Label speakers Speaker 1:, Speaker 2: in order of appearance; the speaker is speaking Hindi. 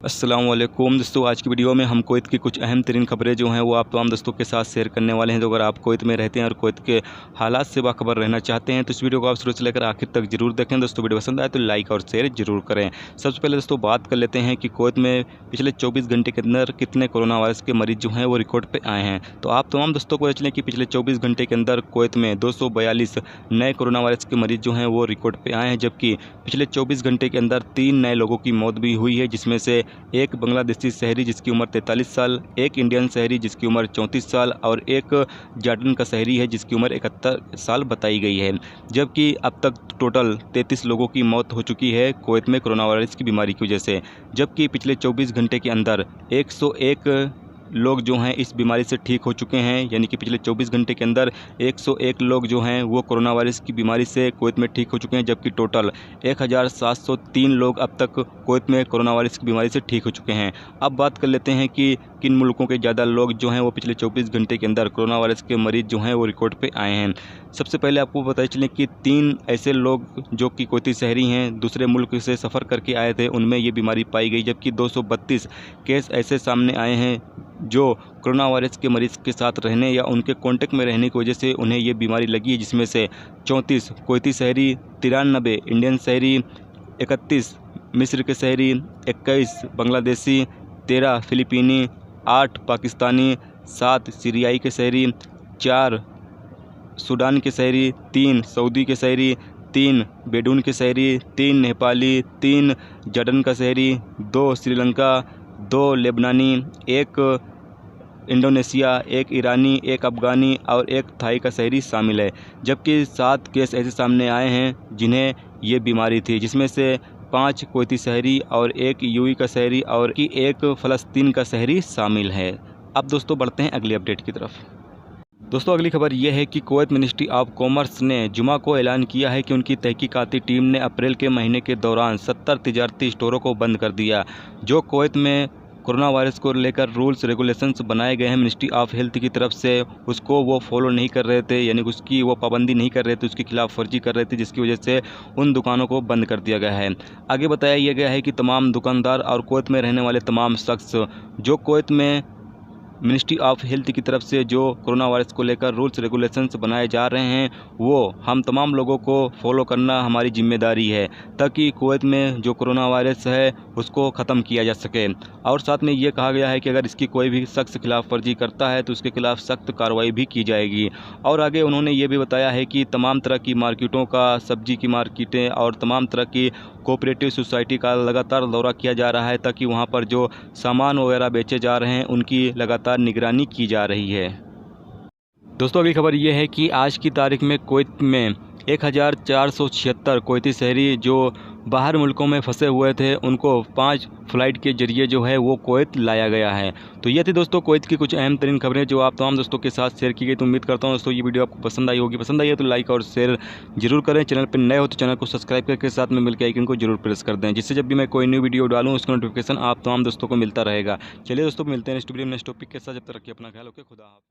Speaker 1: अस्सलामुअलैकुम दोस्तों, आज की वीडियो में हम कुवैत की कुछ अहम तरीन खबरें जो हैं वो आप तमाम दोस्तों के साथ शेयर करने वाले हैं। तो अगर आप कुवैत में रहते हैं और कुवैत के हालात से बाखबर रहना चाहते हैं तो इस वीडियो को आप शुरू से लेकर आखिर तक जरूर देखें। दोस्तों वीडियो पसंद आए तो लाइक और शेयर जरूर करें। सबसे पहले दोस्तों बात कर लेते हैं कि कुवैत में पिछले 24 घंटे के अंदर कितने कोरोना वायरस के मरीज जो हैं वो रिकॉर्ड पर आए हैं। तो आप तमाम दोस्तों को चलें कि पिछले 24 घंटे के अंदर कुवैत में 242 नए कोरोना वायरस के मरीज जो हैं वो रिकॉर्ड पर आए हैं, जबकि पिछले 24 घंटे के अंदर 3 नए लोगों की मौत भी हुई है, जिसमें से एक बांग्लादेशी शहरी जिसकी उम्र 43 साल, एक इंडियन शहरी जिसकी उम्र 34 साल और एक जॉर्डन का शहरी है जिसकी उम्र 71 साल बताई गई है। जबकि अब तक टोटल 33 लोगों की मौत हो चुकी है कुवैत में कोरोना वायरस की बीमारी की वजह से। जबकि पिछले 24 घंटे के अंदर 101 लोग जो हैं इस बीमारी से ठीक हो चुके हैं, यानी कि पिछले 24 घंटे के अंदर 101 लोग जो हैं वो कोरोना वायरस की बीमारी से कुवैत में ठीक हो चुके हैं। जबकि टोटल 1703 लोग अब तक कुवैत में कोरोना वायरस की बीमारी से ठीक हो चुके हैं। अब बात कर लेते हैं कि किन मुल्कों के ज़्यादा लोग जो हैं वो पिछले 24 घंटे के अंदर कोरोना वायरस के मरीज जो हैं वो रिकॉर्ड पे आए हैं। सबसे पहले आपको बताया चलें कि 3 ऐसे लोग जो कि कुवैती शहरी हैं दूसरे मुल्क से सफ़र करके आए थे, उनमें ये बीमारी पाई गई। जबकि 232 केस ऐसे सामने आए हैं जो कोरोना वायरस के मरीज़ के साथ रहने या उनके कांटेक्ट में रहने की वजह से उन्हें ये बीमारी लगी है, जिसमें से 34 कुवैती शहरी, 93 इंडियन शहरी, 31 मिस्र के शहरी, 21 बांग्लादेशी, 13 फिलिपीनी, 8 पाकिस्तानी, 7 सीरियाई के शहरी, 4 सूडान के शहरी, 3 सऊदी के शहरी, 3 बेडून के शहरी, 3 नेपाली, 3 जॉर्डन का शहरी, 2 श्रीलंका, 2 लेबनानी, 1 इंडोनेशिया, 1 ईरानी, 1 अफ़गानी और 1 थाई का शहरी शामिल है। जबकि 7 केस ऐसे सामने आए हैं जिन्हें ये बीमारी थी, जिसमें से 5 कुवैती शहरी और 1 यूएई का शहरी और 1 फ़लस्तीन का शहरी शामिल है। अब दोस्तों बढ़ते हैं अगली अपडेट की तरफ। दोस्तों अगली खबर यह है कि कुवैत मिनिस्ट्री ऑफ कॉमर्स ने जुमा को ऐलान किया है कि उनकी तहकीकाती टीम ने अप्रैल के महीने के दौरान 70 तिजारती स्टोरों को बंद कर दिया जो कुवैत में कोरोना वायरस को लेकर रूल्स रेगुलेशंस बनाए गए हैं मिनिस्ट्री ऑफ हेल्थ की तरफ से, उसको वो फॉलो नहीं कर रहे थे, यानी उसकी वो पाबंदी नहीं कर रहे थे, उसके खिलाफ वर्जी कर रहे थे, जिसकी वजह से उन दुकानों को बंद कर दिया गया है। आगे बताया यह गया है कि तमाम दुकानदार और कुवैत में रहने वाले तमाम शख्स जो कुवैत में मिनिस्ट्री ऑफ हेल्थ की तरफ से जो कोरोना वायरस को लेकर रूल्स रेगुलेशंस बनाए जा रहे हैं वो हम तमाम लोगों को फॉलो करना हमारी जिम्मेदारी है, ताकि कुवैत में जो कोरोना वायरस है उसको ख़त्म किया जा सके। और साथ में ये कहा गया है कि अगर इसकी कोई भी शख्स खिलाफ वर्जी करता है तो उसके खिलाफ सख्त कार्रवाई भी की जाएगी। और आगे उन्होंने ये भी बताया है कि तमाम तरह की मार्केटों का, सब्जी की मार्केटें और तमाम तरह की कोऑपरेटिव सोसाइटी का लगातार दौरा किया जा रहा है, ताकि वहाँ पर जो सामान वगैरह बेचे जा रहे हैं उनकी लगातार निगरानी की जा रही है। दोस्तों अगली खबर यह है कि आज की तारीख में कुवैत में 1476 कुवैती शहरी जो बाहर मुल्कों में फंसे हुए थे उनको 5 फ्लाइट के जरिए जो है वो कुवैत लाया गया है। तो ये थी दोस्तों कुवैत की कुछ अहम तरीन खबरें जो आप तमाम दोस्तों के साथ शेयर की गई। तो उम्मीद करता हूँ दोस्तों ये वीडियो आपको पसंद आई होगी। पसंद आई है तो लाइक और शेयर जरूर करें। चैनल पर नए हो तो चैनल को सब्सक्राइब करके साथ में मिलकर आइकन को जरूर प्रेस कर दें, जिससे जब भी मैं कोई न्यू वीडियो डालूँ उसका नोटिफिकेशन आप तमाम दोस्तों को मिलता रहेगा। चलिए दोस्तों मिलते हैं नेक्स्ट वीडियो में नेक्स्ट टॉपिक के साथ। जब तक रखिए अपना ख्याल, ओके, खुदा हाफ़िज़।